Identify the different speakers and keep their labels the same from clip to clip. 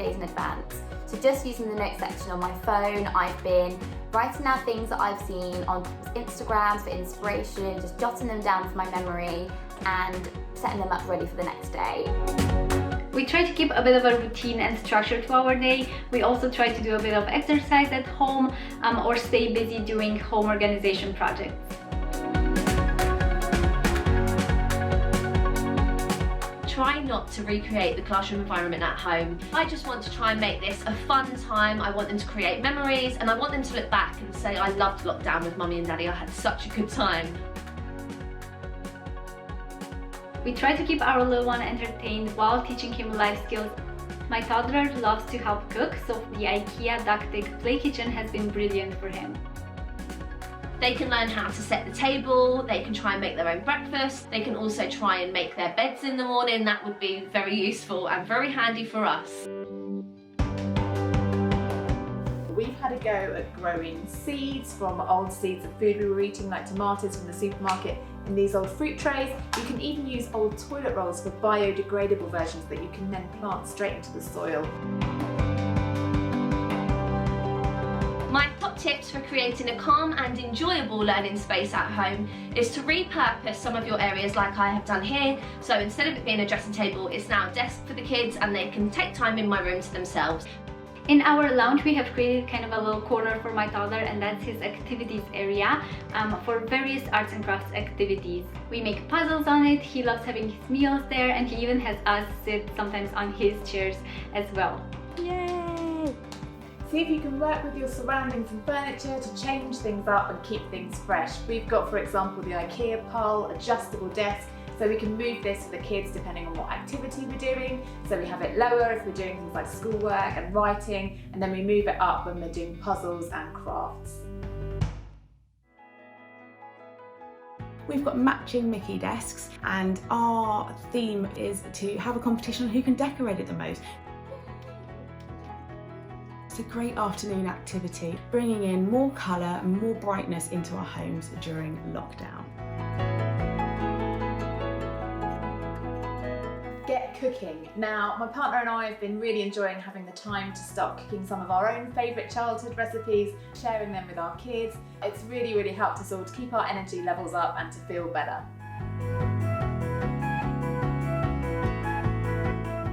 Speaker 1: days in advance. So just using the notes section on my phone, I've been writing down things that I've seen on Instagrams for inspiration, just jotting them down for my memory and setting them up ready for the next day.
Speaker 2: We try to keep a bit of a routine and structure to our day. We also try to do a bit of exercise at home or stay busy doing home organization projects.
Speaker 3: Try not to recreate the classroom environment at home. I just want to try and make this a fun time. I want them to create memories and I want them to look back and say, I loved lockdown with Mummy and Daddy, I had such a good time.
Speaker 2: We try to keep our little one entertained while teaching him life skills. My toddler loves to help cook, so the IKEA Ductic Play Kitchen has been brilliant for him.
Speaker 3: They can learn how to set the table, they can try and make their own breakfast, they can also try and make their beds in the morning. That would be very useful and very handy for us.
Speaker 4: We've had a go at growing seeds from old seeds of food we were eating, like tomatoes from the supermarket, in these old fruit trays. You can even use old toilet rolls for biodegradable versions that you can then plant straight into the soil.
Speaker 3: My top tips for creating a calm and enjoyable learning space at home is to repurpose some of your areas like I have done here. So instead of it being a dressing table, it's now a desk for the kids and they can take time in my room to themselves.
Speaker 2: In our lounge, we have created kind of a little corner for my toddler, and that's his activities area for various arts and crafts activities. We make puzzles on it, he loves having his meals there, and he even has us sit sometimes on his chairs as well.
Speaker 4: Yay! See if you can work with your surroundings and furniture to change things up and keep things fresh. We've got, for example, the IKEA PAHL adjustable desk, so we can move this for the kids depending on what activity we're doing. So we have it lower if we're doing things like schoolwork and writing, and then we move it up when we're doing puzzles and crafts.
Speaker 5: We've got matching Mickey desks, and our theme is to have a competition on who can decorate it the most. It's a great afternoon activity, bringing in more colour and more brightness into our homes during lockdown.
Speaker 4: Get cooking. Now, my partner and I have been really enjoying having the time to start cooking some of our own favourite childhood recipes, sharing them with our kids. It's really, really helped us all to keep our energy levels up and to feel better.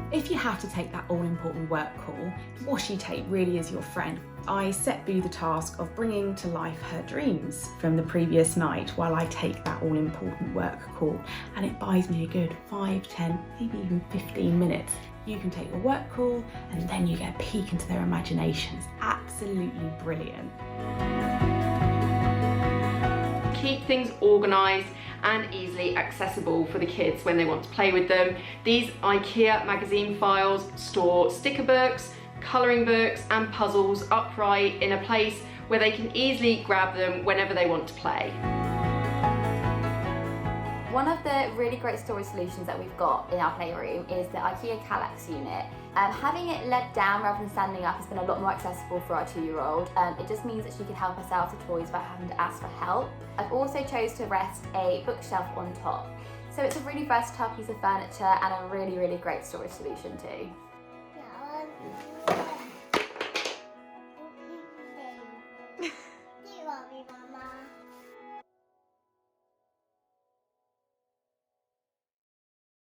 Speaker 5: If you have to take that all-important work call, washi tape really is your friend. I set Boo the task of bringing to life her dreams from the previous night while I take that all-important work call, and it buys me a good 5, 10, maybe even 15 minutes. You can take a work call and then you get a peek into their imaginations. Absolutely brilliant.
Speaker 6: Keep things organised and easily accessible for the kids when they want to play with them. These IKEA magazine files store sticker books, colouring books and puzzles upright in a place where they can easily grab them whenever they want to play.
Speaker 1: One of the really great storage solutions that we've got in our playroom is the IKEA Kallax unit. Having it led down rather than standing up has been a lot more accessible for our 2-year-old. It just means that she can help herself with toys without having to ask for help. I've also chose to rest a bookshelf on top. So it's a really versatile piece of furniture and a really, really great storage solution too.